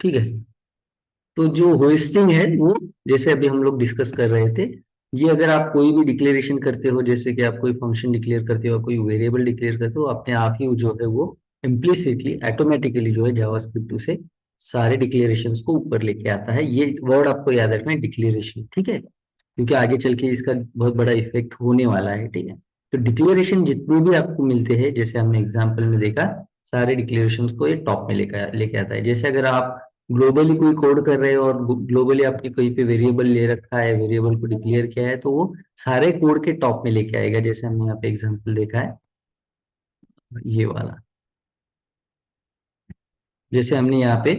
ठीक है। तो जो होस्टिंग है वो, जैसे अभी हम लोग डिस्कस कर रहे थे, ये अगर आप कोई भी डिक्लेरेशन करते हो, जैसे कि आप कोई फंक्शन डिक्लेयर करते हो, कोई वेरिएबल डिक्लेयर करते हो, अपने आप ही जो है वो इम्प्लिसिटली ऑटोमेटिकली जो है जावास्क्रिप्ट उसे सारे डिक्लेरेशंस को ऊपर लेके आता है। ये वर्ड आपको याद रखना है, डिक्लेरेशन, ठीक है, क्योंकि आगे चल के इसका बहुत बड़ा इफेक्ट होने वाला है, ठीक है। तो डिक्लेरेशन जितने भी आपको मिलते हैं, जैसे हमने एग्जाम्पल में देखा, सारे डिक्लेरेशंस को ये टॉप में लेकर लेके आता है। जैसे अगर आप ग्लोबली कोई कोड कर रहे हो और ग्लोबली आपने कहीं पे वेरिएबल ले रखा है, वेरिएबल को डिक्लेयर किया है, तो वो सारे कोड के टॉप में लेके आएगा, जैसे हमने यहाँ पे एग्जांपल देखा है ये वाला। जैसे हमने यहाँ पे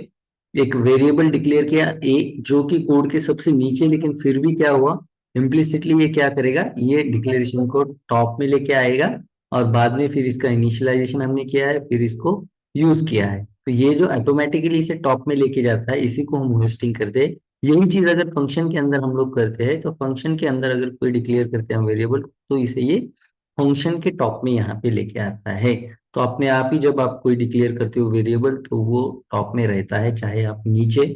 एक वेरिएबल डिक्लेयर किया ए, जो कि कोड के सबसे नीचे, लेकिन फिर भी क्या हुआ, इम्प्लिसिटली ये क्या करेगा, ये डिक्लेरेशन को टॉप में लेके आएगा, और बाद में फिर इसका इनिशियलाइजेशन हमने किया है, फिर इसको यूज किया है, तो ये जो ऑटोमेटिकली इसे टॉप में लेके जाता है, इसी को हम होस्टिंग करते हैं। यही चीज अगर फंक्शन के अंदर हम लोग करते हैं, तो फंक्शन के अंदर अगर कोई डिक्लेयर करते हैं हम वेरिएबल, तो इसे ये फंक्शन के टॉप में यहाँ पे लेके आता है। तो अपने आप ही जब आप कोई डिक्लेयर करते हो वेरिएबल, तो वो टॉप में रहता है, चाहे आप नीचे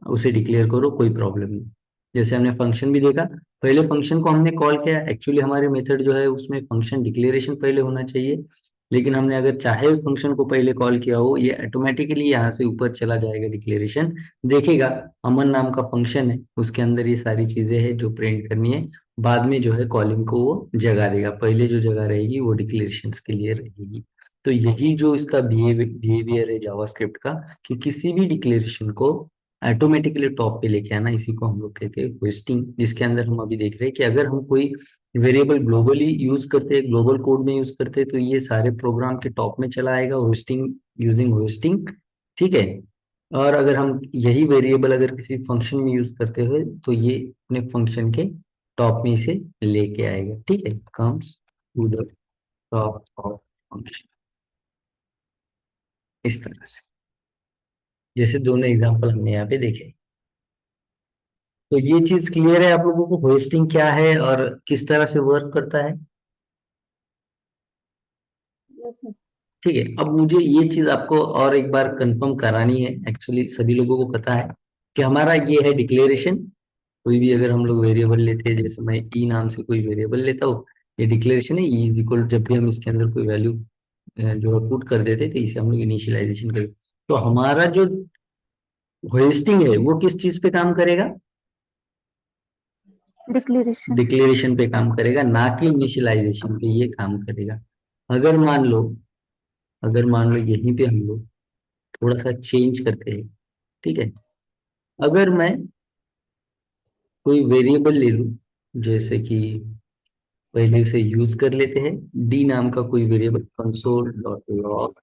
उसे डिक्लेयर करो, कोई प्रॉब्लम नहीं। जैसे हमने फंक्शन भी देखा, पहले फंक्शन को हमने कॉल किया, एक्चुअली हमारे मेथड जो है उसमें फंक्शन डिक्लेरेशन पहले होना चाहिए, लेकिन हमने अगर चाहे फंक्शन को पहले कॉल किया हो, ये ऑटोमेटिकली यहाँ से ऊपर चला जाएगा, डिक्लेरेशन देखेगा। अमन नाम का फंक्शन है, उसके अंदर ये सारी चीजें हैं जो प्रिंट करनी है, बाद में जो है कॉलिंग को वो जगह देगा, पहले जो जगह रहेगी वो डिक्लेरेशन के लिए रहेगी। तो यही जो इसका बिहेवियर है जावास्क्रिप्ट का, कि किसी भी डिक्लेरेशन को ऑटोमेटिकली टॉप पे लेके आना, इसी को हम लोग कहते हैं होस्टिंग। जिसके अंदर हम अभी देख रहे हैं कि अगर हम कोई वेरिएबल ग्लोबली यूज करते हैं, ग्लोबल कोड में यूज करते हैं, तो ये सारे प्रोग्राम के टॉप में चला आएगा, होस्टिंग, यूजिंग होस्टिंग, ठीक है। और अगर हम यही वेरिएबल अगर किसी फंक्शन में यूज करते हुए, तो ये अपने फंक्शन के टॉप में इसे लेके आएगा, ठीक है, comes to the top of function, इस तरह से। जैसे दोनों एग्जांपल हमने यहाँ पे देखे। तो ये चीज क्लियर है आप लोगों को, होस्टिंग क्या है और किस तरह से वर्क करता है? Yes sir. ठीक है, अब मुझे ये चीज आपको और एक बार कंफर्म करानी है। एक्चुअली सभी लोगों को पता है कि हमारा ये है डिक्लेरेशन। कोई भी अगर हम लोग वेरिएबल लेते हैं, जैसे मैं ई नाम से कोई वेरिएबल लेता हूँ, ये डिक्लेरेशन है, ई इज इक्वल, जब भी हम इसके अंदर कोई वैल्यू जो है पुट कर देते थे, इसे हम लोग इनिशियलाइजेशन कर। तो हमारा जो होस्टिंग है वो किस चीज पे काम करेगा? डिक्लेरेशन। डिक्लेरेशन पे काम करेगा, ना कि इनिशियलाइजेशन पे ये काम करेगा। अगर मान लो, अगर मान लो यहीं पे हम लोग थोड़ा सा चेंज करते हैं, ठीक है, अगर मैं कोई वेरिएबल ले लूं, जैसे कि पहले से यूज कर लेते हैं, डी नाम का कोई वेरिएबल, कंसोल डॉट लॉग,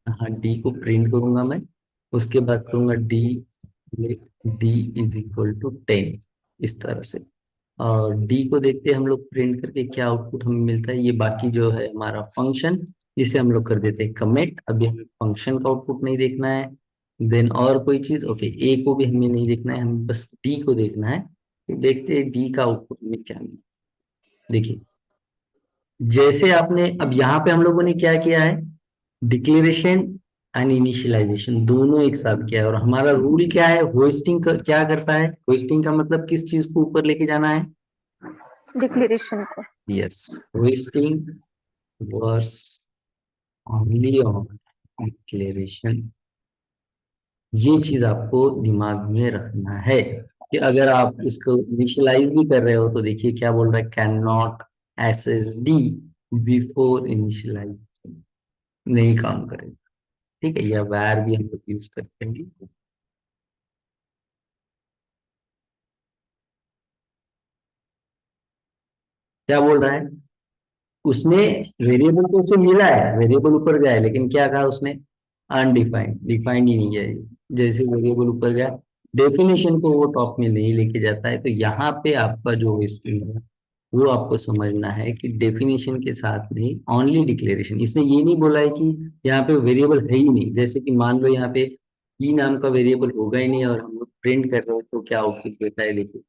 हाँ डी को प्रिंट करूंगा मैं, उसके बाद करूंगा D, D is equal to 10, इस तरह से। और डी को देखते हैं हम लोग प्रिंट करके क्या आउटपुट हमें मिलता है। ये बाकी जो है हमारा फंक्शन, इसे हम लोग कर देते हैं कमिट। अभी हमें फंक्शन का आउटपुट नहीं देखना है, देन और कोई चीज, ओके, ए को भी हमें नहीं देखना है, हमें बस डी को देखना है। तो देखते हैं डी का आउटपुट में क्या मिलता है। देखिए, जैसे आपने अब यहाँ पे हम लोगों ने क्या किया है, डिक्लेरेशन एंड इनिशियलाइजेशन दोनों एक साथ किया है, और हमारा रूल क्या है, होस्टिंग क्या करता है, होस्टिंग का मतलब किस चीज को ऊपर लेके जाना है? डिक्लेरेशन को। Yes, hoisting works only on declaration. ये चीज आपको दिमाग में रखना है, कि अगर आप इसको इनिशियलाइज भी कर रहे हो, तो देखिए क्या बोल रहा है, can not access D before initialize, नहीं काम करेगा, ठीक है, या वैर भी हम लोग यूज करते हैं। क्या बोल रहा है, उसने वेरिएबल तो उसे मिला है, वेरिएबल ऊपर गया है, लेकिन क्या कहा उसने, अनडिफाइंड, डिफाइंड ही नहीं किया है। जैसे वेरिएबल ऊपर गया, डेफिनेशन को वो टॉप में नहीं लेके जाता है। तो यहाँ पे आपका जो स्ट्रिंग है, वो आपको समझना है कि डेफिनेशन के साथ नहीं, ओनली डिक्लेरेशन। इसने ये नहीं बोला है कि यहाँ पे वेरिएबल है ही नहीं, जैसे कि मान लो यहाँ पे ई नाम का वेरिएबल होगा ही नहीं, और हम लोग प्रिंट कर रहे हो, तो क्या आउटपुट देता है, देखिए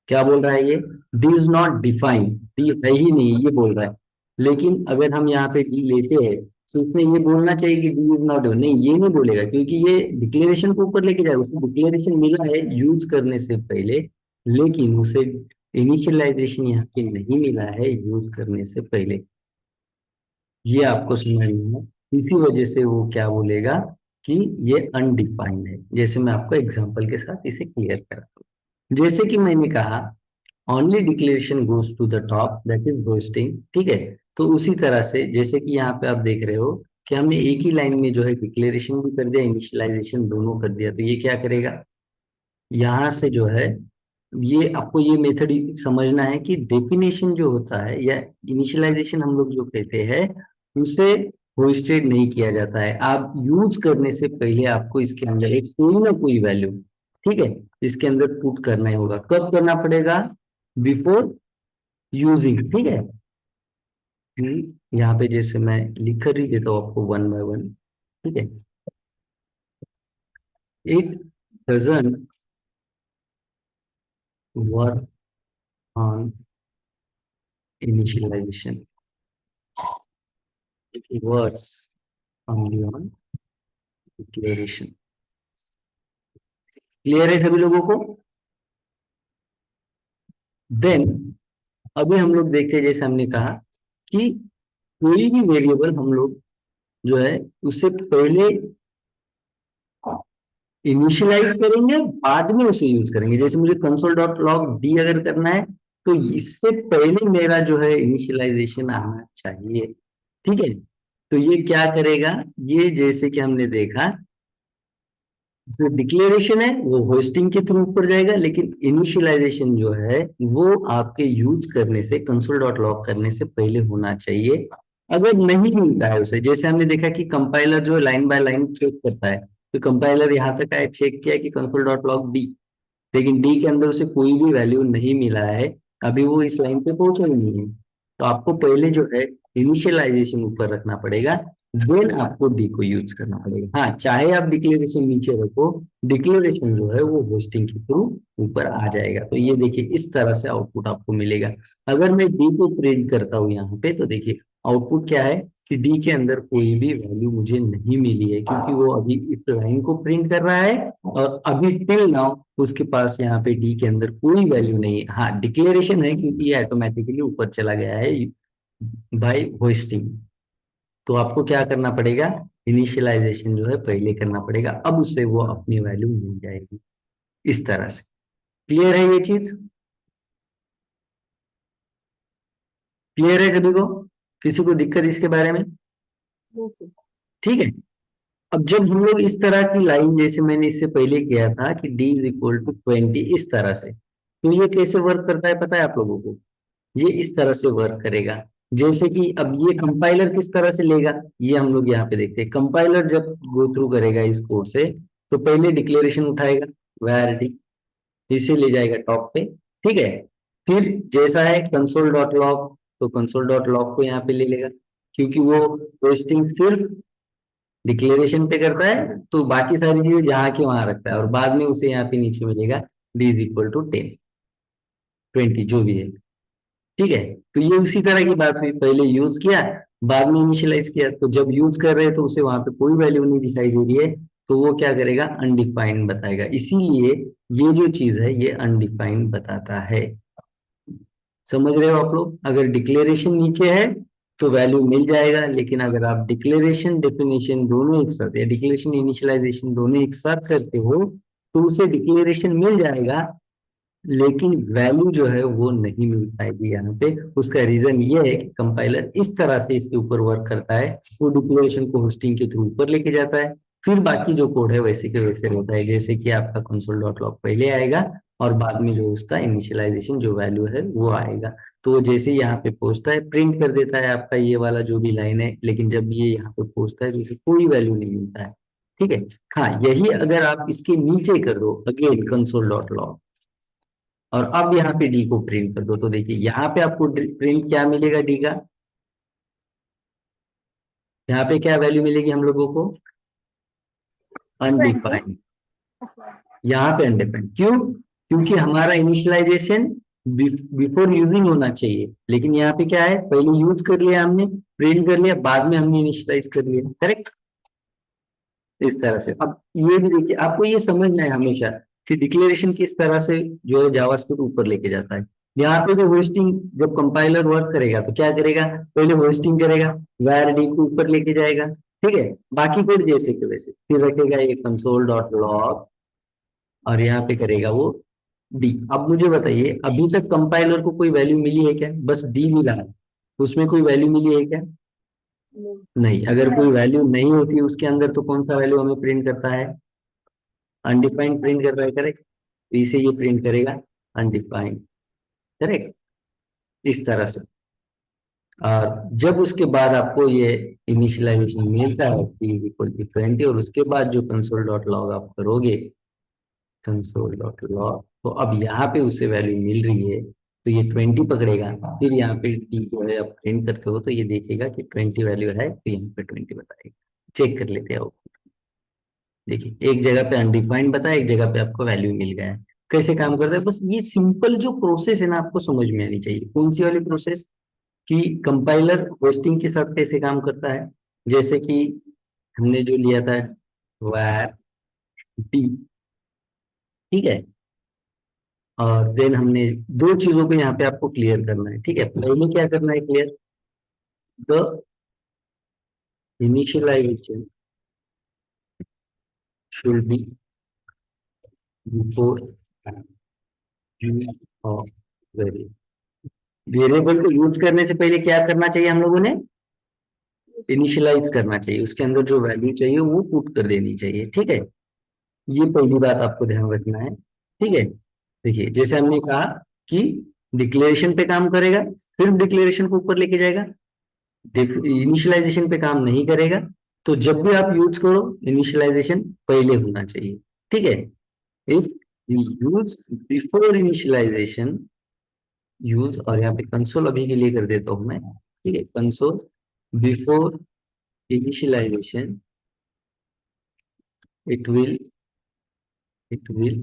क्या बोल रहा है ये, D is not defined, D है ही नहीं, ये बोल रहा है। लेकिन अगर हम यहाँ पे डी लेते हैं, तो उसने ये बोलना चाहिए कि डी इज नॉट, नहीं ये नहीं बोलेगा, क्योंकि ये डिक्लेरेशन को ऊपर लेके जाएगा। उसको डिक्लेरेशन मिला है यूज करने से पहले, लेकिन उसे इनिशियलाइजेशन यहाँ पे नहीं मिला है यूज करने से पहले। ये आपको समझना है। इसी वजह से वो क्या बोलेगा कि ये अनडिफाइंड है। जैसे मैं आपको एग्जांपल के साथ इसे क्लियर करता हूँ। जैसे कि मैंने कहा only declaration goes to the top, that is hoisting, ठीक है। तो उसी तरह से जैसे कि यहाँ पे आप देख रहे हो कि हमने एक ही लाइन में जो है डिक्लेरेशन भी कर दिया, इनिशियलाइजेशन दोनों कर दिया, तो ये क्या करेगा, यहाँ से जो है, ये आपको ये मेथड समझना है कि डेफिनेशन जो होता है या इनिशियलाइजेशन हम लोग जो कहते हैं, उसे होस्टेड नहीं किया जाता है। आप यूज करने से पहले आपको इसके अंदर एक कोई ना कोई वैल्यू, ठीक है, इसके अंदर पुट करना ही होगा। कब करना पड़ेगा, बिफोर यूजिंग, ठीक है। यहाँ पे जैसे मैं लिख कर ही देता हूँ आपको वन बाय वन, ठीक है। It doesn't work on initialization, it works only on declaration। Clear है सभी लोगों को? देन अभी हम लोग देखते हैं, जैसे हमने कहा कि कोई भी वेरिएबल हम लोग जो है उससे पहले इनिशियलाइज करेंगे, बाद में उसे यूज करेंगे। जैसे मुझे कंसोल डॉट लॉग डी अगर करना है, तो इससे पहले मेरा जो है इनिशियलाइजेशन आना चाहिए, ठीक है। तो ये क्या करेगा, ये जैसे कि हमने देखा, जो डिक्लेरेशन है वो होस्टिंग के थ्रू ऊपर जाएगा, लेकिन इनिशियलाइजेशन जो है वो आपके यूज करने से, कंसोल डॉट लॉग करने से पहले होना चाहिए। अगर नहीं मिलता है उसे, जैसे हमने देखा कि कंपाइलर जो लाइन बाय लाइन चेक करता है, तो कंपाइलर यहाँ तक आया, चेक किया कि कंसोल डॉट लॉग डी, लेकिन डी के अंदर उसे कोई भी वैल्यू नहीं मिला है, अभी वो इस लाइन पे पहुंचा ही नहीं है। तो आपको पहले जो है इनिशियलाइजेशन ऊपर रखना पड़ेगा, देन आपको डी को यूज करना पड़ेगा। हाँ, चाहे आप डिक्लेरेशन नीचे रखो, डिक्लेरेशन जो है वो होस्टिंग के थ्रू ऊपर आ जाएगा। तो ये देखिए इस तरह से आउटपुट आपको मिलेगा। अगर मैं डी को प्रिंट करता हूँ यहाँ पे, तो देखिए आउटपुट क्या है कि डी के अंदर कोई भी वैल्यू मुझे नहीं मिली है, क्योंकि वो अभी इस लाइन को प्रिंट कर रहा है, और अभी टिल नाउ उसके पास यहाँ पे डी के अंदर कोई वैल्यू नहीं है। हाँ, डिक्लेरेशन है क्योंकि ये ऑटोमेटिकली ऊपर चला गया है बाय होस्टिंग। तो आपको क्या करना पड़ेगा, इनिशियलाइजेशन जो है पहले करना पड़ेगा, अब उससे वो अपनी वैल्यू मिल जाएगी इस तरह से। क्लियर है ये चीज? क्लियर है सभी को? किसी को दिक्कत इसके बारे में? Yes, sir. ठीक है। अब जब हम लोग इस तरह की लाइन, जैसे मैंने इससे पहले किया था कि डी इज इक्वल टू 20 इस तरह से, तो ये कैसे वर्क करता है पता है आप लोगों को? ये इस तरह से वर्क करेगा। जैसे कि अब ये कंपाइलर किस तरह से लेगा, ये हम लोग यहाँ पे देखते हैं। कंपाइलर जब गो थ्रू करेगा इस कोड से, तो पहले डिक्लेरेशन उठाएगा, var डी, इसे ले जाएगा टॉप पे, ठीक है। फिर जैसा है कंसोल डॉट लॉग, तो कंसोल डॉट लॉग को यहाँ पे ले लेगा, क्योंकि वो पोस्टिंग सिर्फ डिक्लेरेशन पे करता है, तो बाकी सारी चीजें जहाँ की वहां रखता है, और बाद में उसे यहाँ पे नीचे मिलेगा डी इज इक्वल टू 10 20 जो भी है, ठीक है। तो ये उसी तरह की बात हुई, पहले यूज किया, बाद में इनिशियलाइज किया। तो जब यूज कर रहे हैं तो उसे वहां पे कोई वैल्यू नहीं दिखाई दे रही है, तो वो क्या करेगा, अनडिफाइंड बताएगा। इसीलिए ये जो चीज है ये अनडिफाइंड बताता है। समझ रहे हो आप लोग? अगर डिक्लेरेशन नीचे है तो वैल्यू मिल जाएगा, लेकिन अगर आप डिक्लेरेशन डेफिनेशन दोनों एक साथ, या डिक्लेरेशन इनिशियलाइजेशन दोनों एक साथ करते हो, तो उसे डिक्लेरेशन मिल जाएगा, लेकिन वैल्यू जो है वो नहीं मिल पाएगी यहाँ पे। उसका रीजन ये है कि कंपाइलर इस तरह से इसके ऊपर वर्क करता है, वो डिक्लेरेशन को होस्टिंग के थ्रू ऊपर लेके जाता है, फिर बाकी जो कोड है वैसे के वैसे रहता है। जैसे कि आपका कंसोल डॉट लॉग पहले आएगा, और बाद में जो उसका इनिशियलाइजेशन जो वैल्यू है वो आएगा। तो वो जैसे ही यहाँ पे पहुंचता है, प्रिंट कर देता है आपका ये वाला जो भी लाइन है, लेकिन जब ये यहाँ पे पहुंचता है तो उसे कोई वैल्यू नहीं मिलता है, ठीक है। हाँ, यही अगर आप इसके नीचे कर दो अगेन कंसोल डॉट लॉग, और अब यहाँ पे डी को प्रिंट कर दो, तो देखिए यहाँ पे आपको प्रिंट क्या मिलेगा, डी का यहाँ पे क्या वैल्यू मिलेगी हम लोगों को, 20. अनडिफाइंड। यहाँ पे अनडिफाइंड क्यों? क्योंकि हमारा इनिशियलाइजेशन बिफोर यूजिंग होना चाहिए, लेकिन यहाँ पे क्या है, पहले यूज कर लिया हमने, प्रिंट कर लिया, बाद में हमने इनिशियलाइज कर लिया, करेक्ट। इस तरह से अब ये भी देखिए, आपको ये समझना है हमेशा कि डिक्लेरेशन किस तरह से जो है जावास्क्रिप्ट ऊपर लेके जाता है। यहाँ पे जो होस्टिंग, जब कंपाइलर वर्क करेगा तो क्या करेगा, पहले होस्टिंग करेगा, var d को ऊपर लेके जाएगा, ठीक है। बाकी कोड जैसे के वैसे, फिर रखेगा ये कंसोल डॉट लॉग, और यहाँ पे करेगा वो डी। अब मुझे बताइए, अभी तक कंपाइलर को कोई वैल्यू मिली है क्या, बस डी मिला है, उसमें कोई वैल्यू मिली है क्या, नहीं। अगर कोई वैल्यू नहीं होती उसके अंदर तो कौन सा वैल्यू हमें प्रिंट करता है, अनडिफाइंड प्रिंट कर रहा है, करेक्ट। तो इसे ये प्रिंट करेगा अनडिफाइंड, करेक्ट, इस तरह से। और जब उसके बाद आपको ये इनिशियलाइजेशन मिलता है t इक्वल टू 20, और उसके बाद जो कंसोल डॉट लॉग आप करोगे, कंसोल डॉट लॉग, तो अब यहाँ पे उसे वैल्यू मिल रही है, तो ये 20 पकड़ेगा। फिर यहाँ पे t जो है आप प्रिंट करते हो तो ये देखेगा कि 20 वैल्यू है, तो यहाँ पे 20 बताएगा। चेक कर लेते हैं। देखिए, एक जगह पे अनडिफाइंड बताया, एक जगह पे आपको वैल्यू मिल गया है। कैसे काम करता है, बस ये सिंपल जो प्रोसेस है ना, आपको समझ में आनी चाहिए। कौन सी वाली प्रोसेस, कि कंपाइलर होस्टिंग के साथ कैसे काम करता है। जैसे कि हमने जो लिया था var d, ठीक है। और देन हमने दो चीजों को यहाँ पे आपको क्लियर करना है, ठीक है। पहले क्या करना है, clear the initialization should be before use of variable. Variable को यूज करने से पहले क्या करना चाहिए हम लोगों ने, इनिशियलाइज करना चाहिए, उसके अंदर जो वैल्यू चाहिए वो पुट कर देनी चाहिए, ठीक है। ये पहली बात आपको ध्यान रखना है, ठीक है। देखिए, जैसे हमने कहा कि डिक्लेरेशन पे काम करेगा, सिर्फ डिक्लेरेशन को ऊपर लेके जाएगा, इनिशियलाइजेशन पे काम नहीं करेगा। तो जब भी आप यूज करो, इनिशियलाइजेशन पहले होना चाहिए, ठीक है। If use before initialization, use, और यहाँ पे कंसोल अभी के लिए कर देता हूं मैं, ठीक है। Console before initialization, it will it will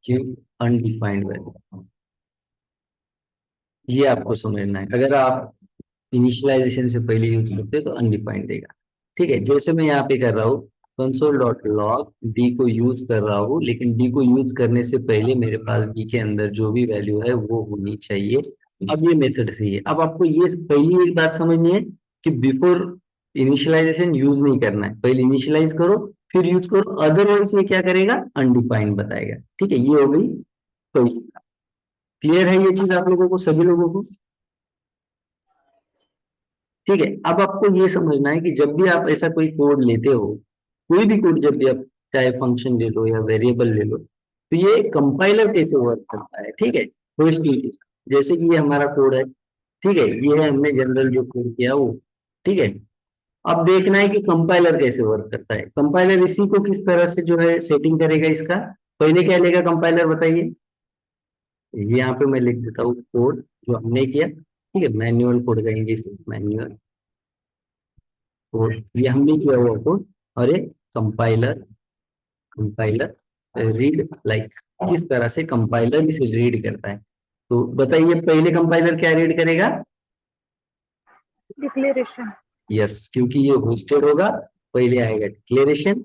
give undefined value। ये आपको समझना है, अगर आप इनिशियलाइजेशन से पहले यूज करते हो तो अनडिफाइंड देगा, ठीक है। जैसे मैं यहाँ पे कर रहा हूँ कंसोल डॉट लॉग, डी को यूज कर रहा हूँ, लेकिन डी को यूज करने से पहले मेरे पास डी के अंदर जो भी वैल्यू है वो होनी चाहिए। अब ये मेथड सही है। अब आपको ये पहली एक बात समझनी है कि बिफोर इनिशियलाइजेशन यूज नहीं करना है, पहले इनिशियलाइज करो फिर यूज करो, अदरवाइज ये क्या करेगा, अनडिफाइंड बताएगा, ठीक है। ये हो गई। तो क्लियर है ये चीज आप लोगों को, सभी लोगों को, ठीक है। अब आपको ये समझना है कि जब भी आप ऐसा कोई कोड लेते हो, कोई भी कोड जब भी आप, चाहे फंक्शन ले लो या वेरिएबल ले लो, तो ये कंपाइलर कैसे वर्क करता है, ठीक है। तो इसकी जैसे कि ये हमारा कोड है, ठीक है, ये है हमने जनरल जो कोड किया वो, ठीक है। अब देखना है कि कंपाइलर कैसे वर्क करता है। कंपाइलर इसी को किस तरह से जो है सेटिंग करेगा इसका, पहले क्या लेगा कंपाइलर बताइए। ये यहाँ पे मैं लिख देता हूँ कोड जो हमने किया, ठीक है। मैन्युअल कोड कहेंगे इसे, मैन्युअल कोड, ये हमने किया हुआ कोड। और ये कंपाइलर, कंपाइलर रीड लाइक, किस तरह से कंपाइलर इसे रीड करता है। तो बताइए, पहले कंपाइलर क्या रीड करेगा, डिक्लेरेशन। यस, क्योंकि ये होस्टेड होगा, पहले आएगा डिक्लेरेशन,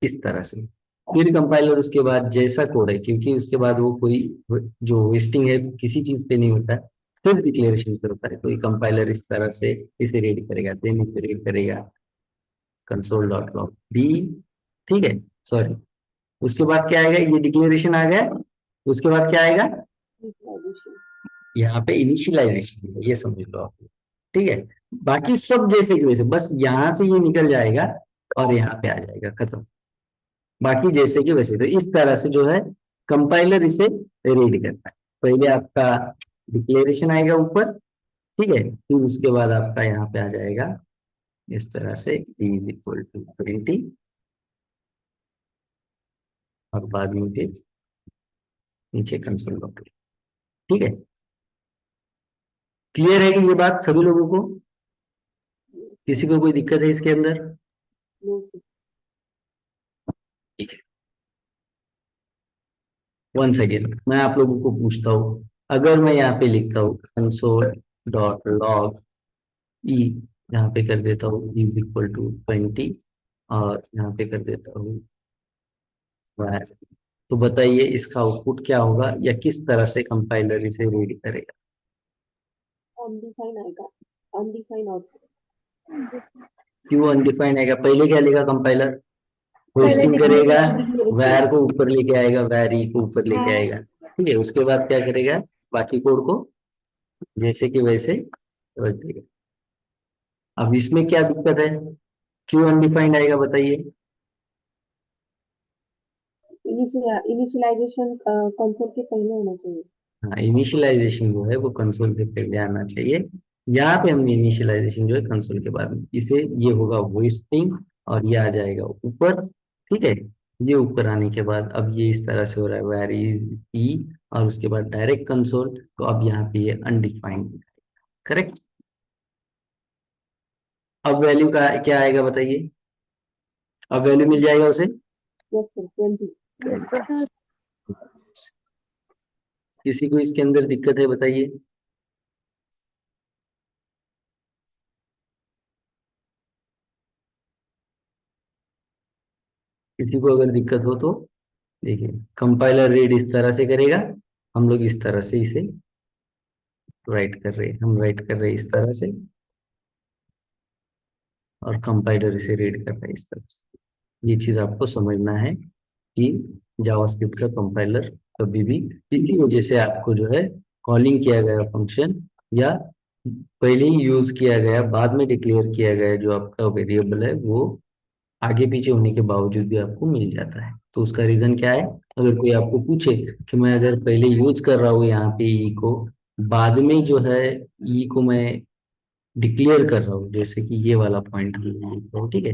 इस तरह से। फिर कंपाइलर उसके बाद जैसा कोड है, क्योंकि उसके बाद वो कोई जो होस्टिंग है किसी चीज पे नहीं होता है, फिर डिक्लेरेशन पे होता है, तो ये कंपाइलर इस तरह से इसे रीड करेगा, देन इसे रीड करेगा कंसोल डॉट लॉग डी, ठीक है। सॉरी, उसके बाद क्या आएगा, ये डिक्लेरेशन आ गया, उसके बाद क्या आएगा, यहाँ पे इनिशियलाइजेशन, ये समझ लो आप, ठीक है। बाकी सब जैसे कि वैसे, बस यहाँ से ये निकल जाएगा और यहाँ पे आ जाएगा, खत्म। बाकी जैसे कि वैसे, तो इस तरह से जो है कंपाइलर इसे रीड करता है। पहले आपका डिक्लेरेशन आएगा ऊपर, ठीक है, फिर उसके बाद आपका यहाँ पे आ जाएगा इस तरह से इज इक्वल टू 20, और बाद में फिर नीचे कंसोल डॉट, ठीक है। क्लियर है कि ये बात सभी लोगों को, किसी को कोई दिक्कत है इसके अंदर, ठीक है। वन सेकेंड, मैं आप लोगों को पूछता हूँ, अगर मैं यहाँ पे लिखता हूँ कंसोल डॉट लॉग ई, यहाँ पे कर देता हूँ इज इक्वल टू 20 और यहाँ पे कर देता हूँ var। तो बताइए इसका आउटपुट क्या होगा या किस तरह से कंपाइलर इसे रीड करेगा? अनडिफाइन आएगा, अनडिफाइन आउटपुट। क्यों अनडिफाइंड आएगा? पहले क्या लेगा कंपाइलर? पहले होस्टिंग करेगा, डिक्लेरेशन। वैर को ऊपर लेके आएगा, वैर ई को ऊपर लेके हाँ। आएगा। ठीक है, उसके बाद क्या करेगा? बाकी कोड को जैसे कि वैसे रख देगा। अब इसमें क्या दिक्कत है? क्यों अनडिफाइंड आएगा बताइए? इनिशियलाइजेशन कंसोल के पहले होना चाहिए। हाँ, इनिशियलाइजेशन जो है वो कंसोल से पहले आना चाहिए। यहाँ पे हमने इनिशियलाइजेशन जो है कंसोल के बाद इसे, ये होगा होस्टिंग और ये आ जाएगा ऊपर। ठीक है, ये ऊपर आने के बाद अब ये इस तरह से हो रहा है वेर इज ई, और उसके बाद डायरेक्ट कंसोल, तो अब यहाँ पे ये अनडिफाइंड। करेक्ट। अब वैल्यू का क्या आएगा बताइए? अब वैल्यू मिल जाएगा उसे। Yes sir, 20। Yes sir. किसी को इसके अंदर दिक्कत है बताइए? किसी को अगर दिक्कत हो तो देखिए, कंपाइलर रीड इस तरह से करेगा, हम लोग इस तरह से इसे राइट कर रहे हैं, हम राइट कर रहे हैं इस तरह से, और कंपाइलर इसे रीड कर रहा है इस तरह से। ये चीज आपको समझना है कि जावास्क्रिप्ट का कंपाइलर कभी भी इसी वजह से आपको जो है कॉलिंग किया गया फंक्शन या पहले ही यूज किया गया बाद में डिक्लेयर किया गया जो आपका वेरिएबल है वो आगे पीछे होने के बावजूद भी आपको मिल जाता है। तो उसका रीजन क्या है? अगर कोई आपको पूछे कि मैं अगर पहले यूज कर रहा हूँ यहाँ पे ई को, बाद में जो है ई को मैं डिक्लेयर कर रहा हूँ, जैसे कि ये वाला पॉइंट हम लिख रहा हूँ। ठीक है,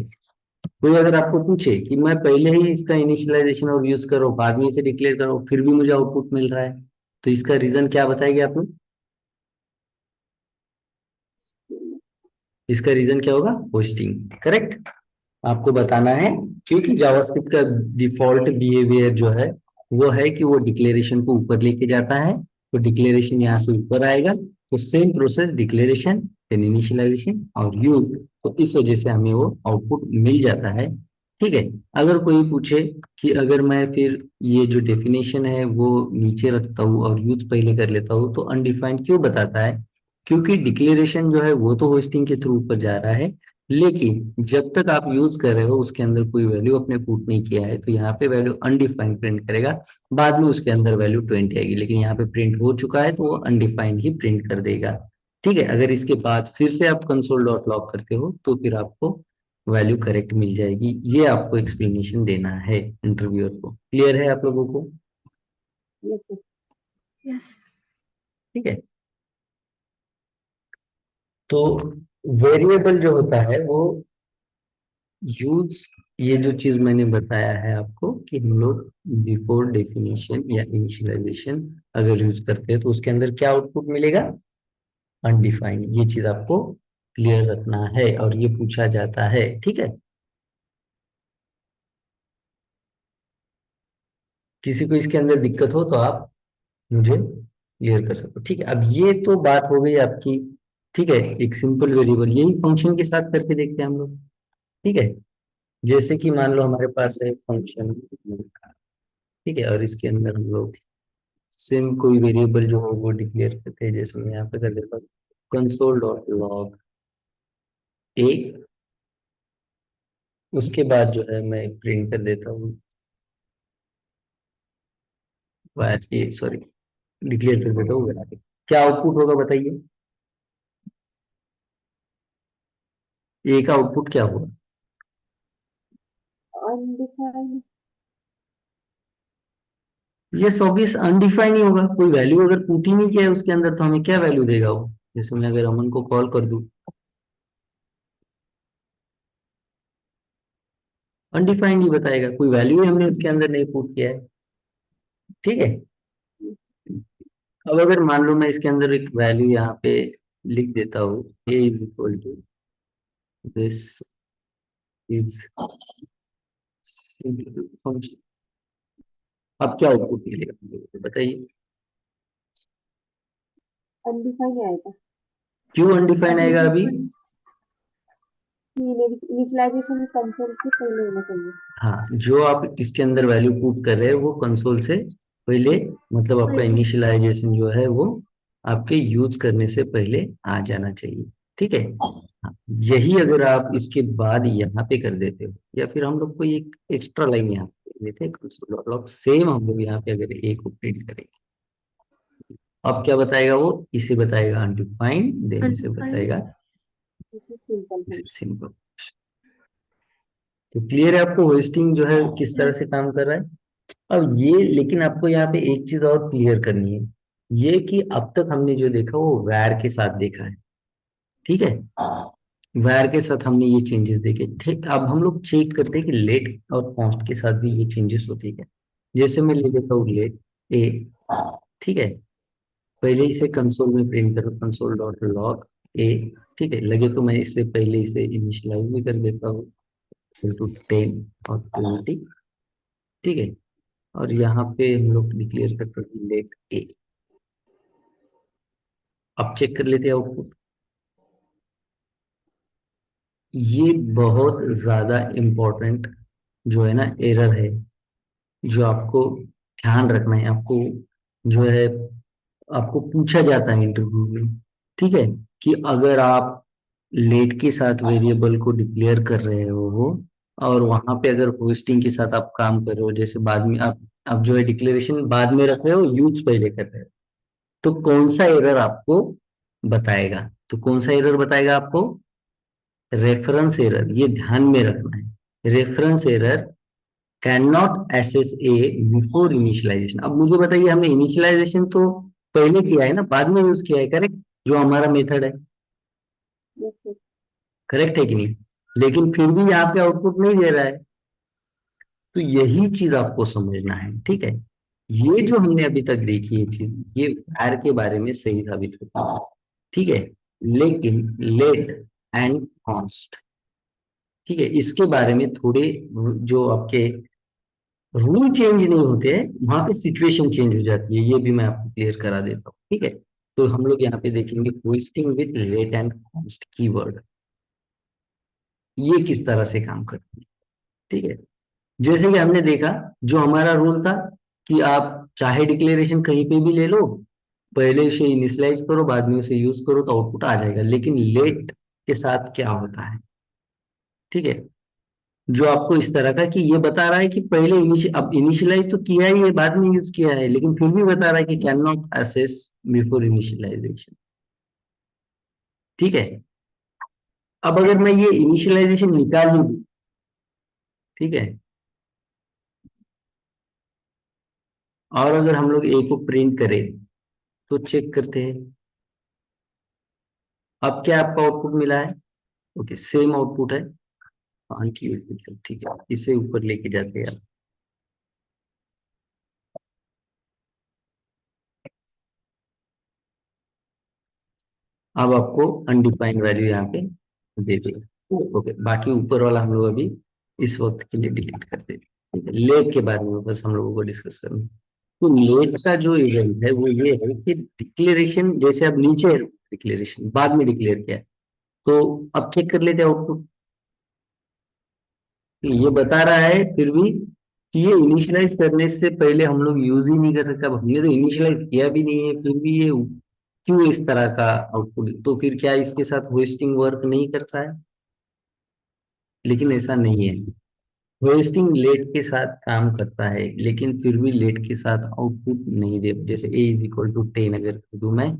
कोई अगर आपको पूछे कि मैं पहले ही इसका इनिशियलाइजेशन और यूज कर रहा हूँ, बाद में इसे डिक्लेयर कर रहा हूँ, फिर भी मुझे आउटपुट मिल रहा है, तो इसका रीजन क्या बताएंगे आप लोग? इसका रीजन क्या होगा? होस्टिंग। करेक्ट। आपको बताना है, क्योंकि जावास्क्रिप्ट का डिफॉल्ट बिहेवियर जो है वो है कि वो डिक्लेरेशन को ऊपर लेके जाता है। तो डिक्लेरेशन यहाँ से ऊपर आएगा, तो same process declaration then initialization और यूज, तो इस वजह से हमें वो आउटपुट मिल जाता है। ठीक है, अगर कोई पूछे कि अगर मैं फिर ये जो डेफिनेशन है वो नीचे रखता हूँ और यूज पहले कर लेता हूँ तो अनडिफाइंड क्यों बताता है? क्योंकि डिक्लेरेशन जो है वो तो होस्टिंग के थ्रू ऊपर जा रहा है, लेकिन जब तक आप यूज कर रहे हो उसके अंदर कोई वैल्यू अपने पुट नहीं किया है, तो यहाँ पे वैल्यू अनडिफाइंड प्रिंट करेगा। बाद में उसके अंदर वैल्यू 20 आएगी, लेकिन यहाँ पे प्रिंट हो चुका है तो वो अनडिफाइंड ही प्रिंट कर देगा। ठीक है, अगर इसके बाद फिर से आप कंसोल डॉट लॉग करते हो तो फिर आपको वैल्यू करेक्ट मिल जाएगी। ये आपको एक्सप्लेनेशन देना है इंटरव्यूअर को। क्लियर है आप लोगों को? Yes sir. यस। ठीक है, तो वेरिएबल जो होता है वो यूज, ये जो चीज मैंने बताया है आपको कि हम लोग बिफोर डेफिनेशन या इनिशियलाइजेशन अगर यूज करते हैं तो उसके अंदर क्या आउटपुट मिलेगा? अनडिफाइंड। ये चीज आपको क्लियर रखना है और ये पूछा जाता है। ठीक है, किसी को इसके अंदर दिक्कत हो तो आप मुझे क्लियर कर सकते हो। ठीक है, अब ये तो बात हो गई आपकी। ठीक है, एक सिंपल वेरिएबल यही फंक्शन के साथ करके देखते हैं हम लोग। ठीक है, जैसे कि मान लो हमारे पास है फंक्शन, ठीक है, और इसके अंदर हम लोग सेम कोई वेरिएबल जो हो वो डिक्लेयर करते हैं। जैसे मैं यहाँ पे कर देता हूँ कंसोल डॉट लॉग ए, उसके बाद जो है मैं प्रिंट कर देता हूँ सॉरी, डिक्लेयर कर देता हूँ variable। क्या आउटपुट होगा बताइए? ए का आउटपुट क्या होगा? अनडिफाइंड। ये ऑब्वियस अनडिफाइंड ही होगा। कोई वैल्यू अगर पुट ही नहीं किया है उसके अंदर तो हमें क्या वैल्यू देगा वो? जैसे मैं अगर अमन को कॉल कर दूं, अनडिफाइंड ही बताएगा, कोई वैल्यू ही हमने उसके अंदर नहीं पुट किया है। ठीक है, अब अगर मान लो मैं इसके अंदर एक वैल्यू यहाँ पे लिख देता हूँ, A is equal to this is function, अब क्या आउटपुट मिलेगा मुझे बताइए? अनडिफाइंड आएगा। क्यों अनडिफाइंड आएगा अभी? इनिशियलाइजेशन कंसोल के पहले होना चाहिए। हाँ, जो आप इसके अंदर वैल्यू पुट कर रहे हैं वो कंसोल से पहले, मतलब आपका पहले इनिशियलाइजेशन जो है वो आपके यूज करने से पहले आ जाना चाहिए। ठीक है। हाँ, यही अगर आप इसके बाद यहाँ पे कर देते हो, या फिर हम लोग कोई एक एक्स्ट्रा लाइन यहाँ पे देते हैं कंसोल लॉग, सेम हम लोग यहाँ पे अगर एक को प्रिंट करेंगे, अब क्या बताएगा वो? इसे बताएगा अनडिफाइंड, देन इसे अनडिफाइंड। बताएगा this is simple function. Simple. तो क्लियर है आपको होस्टिंग जो है किस तरह से यस। काम कर रहा है? अब ये, लेकिन आपको यहाँ पे एक चीज और क्लियर करनी है, ये कि अब तक हमने जो देखा वो वैर के साथ देखा है। ठीक है। वैर के साथ हमने ये चेंजेस देखे। ठीक, अब हम लोग चेक करते हैं कि लेट और कॉन्स्ट के साथ भी ये चेंजेस होती है क्या। जैसे मैं ले लेता हूँ लेट ए। ठीक है। पहले इसे कंसोल में प्रिंट करो, कंसोल डॉट लॉग ए। ठीक है, लगे तो मैं इससे पहले इसे इनिशियलाइज भी कर देता हूँ, टू 10 और 20। ठीक है। और यहाँ पे हम लोग डिक्लेयर करते हैं लेट ए। अब चेक कर लेते हैं आउटपुट। ये बहुत ज्यादा इम्पोर्टेंट जो है ना एरर है, जो आपको ध्यान रखना है। आपको जो है, आपको पूछा जाता है इंटरव्यू में। ठीक है, कि अगर आप लेट के साथ वेरिएबल को डिक्लेयर कर रहे हो और वहां पे अगर होस्टिंग के साथ आप काम कर रहे हो, जैसे बाद में आप जो है डिक्लेरेशन बाद में रख रहे हो, यूज पहले कर रहे हो, तो कौन सा एरर आपको बताएगा? तो कौन सा एरर बताएगा आपको? रेफरेंस एरर, ये ध्यान में रखना है। Reference error can not access A before initialization. अब मुझे बताइए, हमने इनिशियलाइजेशन तो पहले किया है ना, बाद में यूज किया है, करेक्ट? जो हमारा मेथड है, यस सर। करेक्ट है कि नहीं? लेकिन फिर भी यहाँ पे आउटपुट नहीं दे रहा है। तो यही चीज आपको समझना है। ठीक है। ये जो हमने अभी तक देखी है चीज, ये वार के बारे में सही साबित होता है। ठीक है। लेकिन लेट एंड कॉन्स्ट, ठीक है, इसके बारे में थोड़े जो आपके रूल चेंज नहीं होते हैं, वहां पे सिचुएशन चेंज हो जाती है। ये भी मैं आपको क्लियर करा देता हूँ। ठीक है। तो हम लोग यहाँ पे देखेंगे hoisting with let and const keyword, ये किस तरह से काम करती है। ठीक है। जैसे कि हमने देखा, जो हमारा रूल था कि आप चाहे डिक्लेरेशन कहीं पे भी ले लो, पहले उसे इनिशियलाइज करो, बाद में उसे यूज करो, तो आउटपुट आ जाएगा। लेकिन लेट के साथ क्या होता है? ठीक है, जो आपको इस तरह का कि ये बता रहा है कि पहले अब इनिशियलाइज तो किया ही है, बाद में यूज किया है, लेकिन फिर भी बता रहा है कि can not access before initialization. ठीक है। अब अगर मैं ये इनिशियलाइजेशन निकाल ही दूं, ठीक है, और अगर हम लोग ए को प्रिंट करें, तो चेक करते हैं अब क्या आपका आउटपुट मिला है। ओके, सेम आउटपुट है। हाँ ठीक है, इसे ऊपर लेके जाते हैं। अब आपको अनडिफाइंड वैल्यू यहाँ पे दे देगा। ओके, बाकी ऊपर वाला हम लोग अभी इस वक्त के लिए डिलीट कर देते हैं। ठीक है, लेट के बारे में बस हम लोगों को डिस्कस करना है। तो लेट का जो इवेंट है वो ये है कि डिक्लेरेशन, जैसे अब नीचे डिक्लेरेशन बाद में डिक्लेयर किया है, तो अब चेक कर लेते हैं आउटपुट। ये बता रहा है फिर भी कि ये इनिशियलाइज करने से पहले हम लोग यूज ही नहीं कर सकते। अब हमने तो इनिशियलाइज किया भी नहीं है, फिर भी ये क्यों इस तरह का आउटपुट? तो फिर क्या इसके साथ होस्टिंग वर्क नहीं करता है? लेकिन ऐसा नहीं है। होस्टिंग लेट के साथ काम करता है, लेकिन फिर भी लेट के साथ आउटपुट नहीं दे। जैसे ए इज इक्वल टू 10 अगर कर दूं मैं,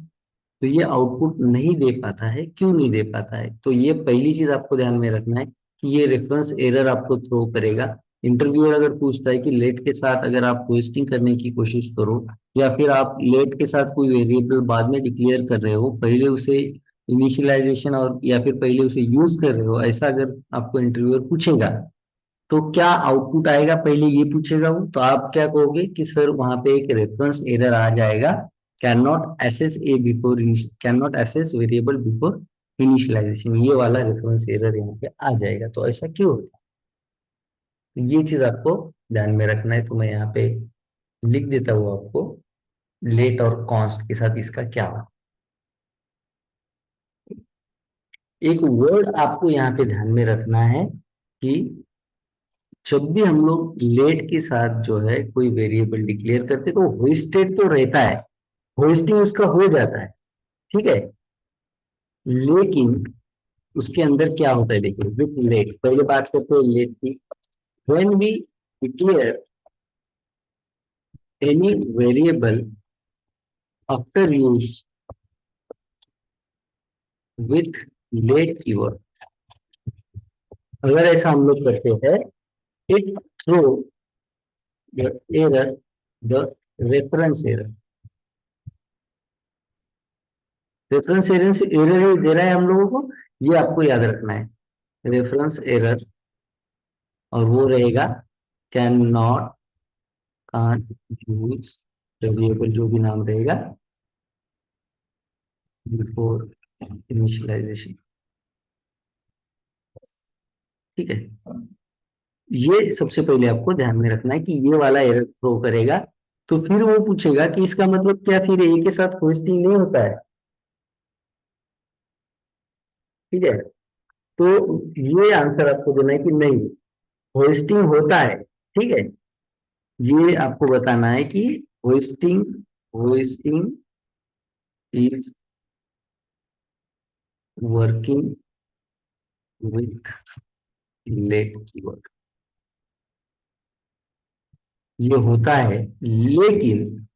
तो ये आउटपुट नहीं दे पाता है। क्यों नहीं दे पाता है? तो ये पहली चीज आपको ध्यान में रखना है कि ये रेफरेंस एरर आपको थ्रो करेगा। इंटरव्यूअर अगर पूछता है कि लेट के साथ अगर आप होस्टिंग करने की कोशिश करो, या फिर आप लेट के साथ कोई वेरिएबल बाद में डिक्लेयर कर रहे हो, पहले उसे इनिशियलाइजेशन और या फिर पहले उसे यूज कर रहे हो, ऐसा अगर आपको इंटरव्यूअर पूछेगा, तो क्या आउटपुट आएगा, पहले ये पूछेगा वो। तो आप क्या कहोगे कि सर वहां पे एक रेफरेंस एरर आ जाएगा, can not access A before, can not access variable before initialization, ये वाला रेफरेंस एरर यहाँ पे आ जाएगा। तो ऐसा क्यों होता है? ये चीज आपको ध्यान में रखना है। तो मैं यहाँ पे लिख देता हूँ आपको, लेट और कॉन्स्ट के साथ इसका क्या होगा। एक वर्ड आपको यहाँ पे ध्यान में रखना है कि जब भी हम लोग लेट के साथ जो है कोई वेरिएबल डिक्लेयर करते तो होस्टेड तो रहता है, होस्टिंग उसका हो जाता है, ठीक है। लेकिन उसके अंदर क्या होता है देखिए, विथ लेट, पहले बात करते हैं लेट की। When we declare any variable after use with let keyword, अगर ऐसा हम लोग करते हैं, it throw the error, the reference error. Reference error error दे रहा है हम लोगों को, ये आपको याद रखना है, रेफरेंस एरर। और वो रहेगा can not, can't use variable, जो भी नाम रहेगा, बिफोर इनिशियलाइजेशन, ठीक है। ये सबसे पहले आपको ध्यान में रखना है कि ये वाला एरर थ्रो करेगा, तो फिर वो पूछेगा कि इसका मतलब क्या, फिर ए के साथ होस्टिंग नहीं होता है, ठीक है। तो ये आंसर आपको देना है कि नहीं, होस्टिंग होता है, ठीक है। ये आपको बताना है कि hoisting, hoisting is working with let keyword, ये होता है। लेकिन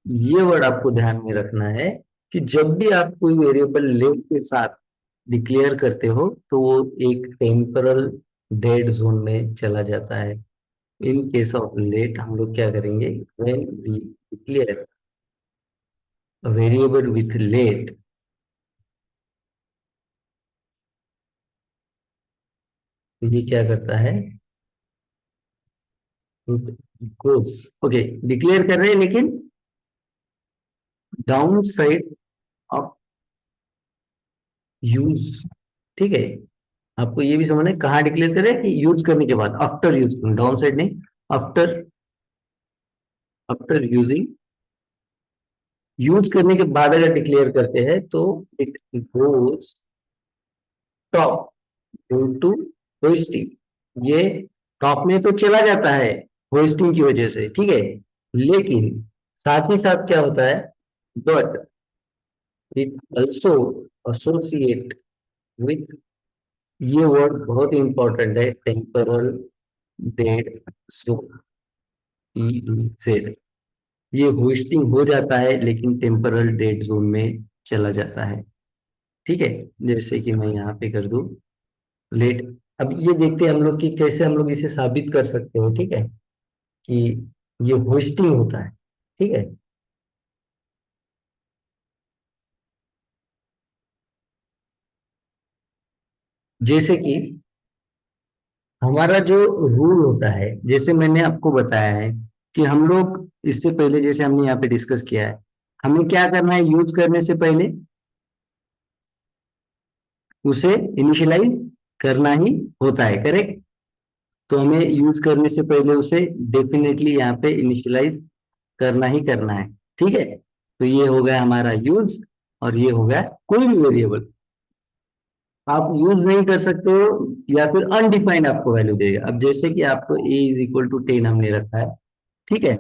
ये वर्ड आपको ध्यान में रखना है कि जब भी आप कोई वेरिएबल लेट के साथ डिक्लेयर करते हो तो वो एक टेम्परल डेड जोन में चला जाता है। इन केस ऑफ लेट हम लोग क्या करेंगे, when we declare variable with let, तो ये क्या करता है, गोस, ओके, डिक्लेयर कर रहे हैं लेकिन डाउन साइड ऑफ यूज, ठीक है। आपको ये भी समझना है कहाँ डिक्लेयर करें, कि यूज करने के बाद, आफ्टर यूज, डाउन साइड नहीं, आफ्टर, आफ्टर यूजिंग, यूज करने के बाद अगर डिक्लेयर करते हैं तो it goes top to hoisting, ये टॉप में तो चला जाता है होस्टिंग की वजह से, ठीक है। लेकिन साथ ही साथ क्या होता है, but it also associate with, ये वर्ड बहुत इंपॉर्टेंट है, टेम्पोरल डेड जोन, ये होस्टिंग हो जाता है लेकिन टेम्पोरल डेड जोन में चला जाता है, ठीक है। जैसे कि मैं यहाँ पे कर दूं लेट, अब ये देखते हैं हम लोग कि कैसे हम लोग इसे साबित कर सकते हो, ठीक है, कि ये होस्टिंग होता है, ठीक है। जैसे कि हमारा जो रूल होता है, जैसे मैंने आपको बताया है कि हम लोग इससे पहले, जैसे हमने यहाँ पे डिस्कस किया है, हमें क्या करना है, यूज करने से पहले उसे इनिशियलाइज करना ही होता है, करेक्ट। तो हमें यूज करने से पहले उसे डेफिनेटली यहाँ पे इनिशियलाइज करना ही करना है, ठीक है। तो ये हो गया हमारा यूज, और ये हो गया कोई भी वेरिएबल आप यूज नहीं कर सकते हो, या फिर अनडिफाइंड आपको वैल्यू देगा। अब जैसे कि आपको a इज इक्वल टू 10 हमने रखा है, ठीक है,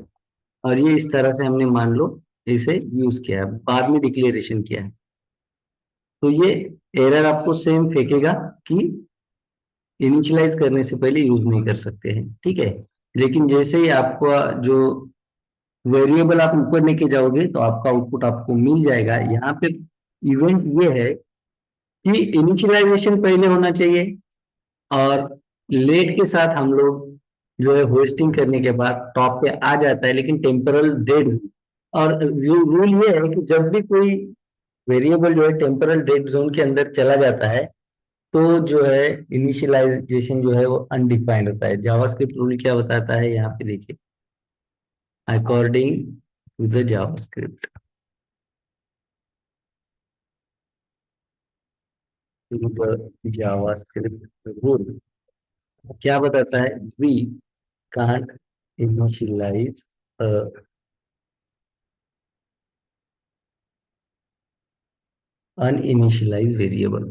और ये इस तरह से हमने मान लो इसे यूज किया है, बाद में डिक्लेरेशन किया है, तो ये एरर आपको सेम फेंकेगा कि इनिशियलाइज करने से पहले यूज नहीं कर सकते हैं, ठीक है। लेकिन जैसे ही आपका जो वेरिएबल आप ऊपर लेके जाओगे तो आपका आउटपुट आपको मिल जाएगा। यहाँ पे इवेंट ये है कि इनिशियलाइजेशन पहले होना चाहिए, और लेट के साथ हम लोग जो है होस्टिंग करने के बाद टॉप पे आ जाता है, लेकिन टेम्परल डेड। और रूल ये है कि जब भी कोई वेरिएबल जो है टेम्परल डेड जोन के अंदर चला जाता है तो जो है इनिशियलाइजेशन जो है वो अनडिफाइंड होता है। जावास्क्रिप्ट रूल क्या बताता है, यहाँ पे देखिए, according to the JavaScript, to the JavaScript rule क्या बताता है, we can't initialize uninitialize variable,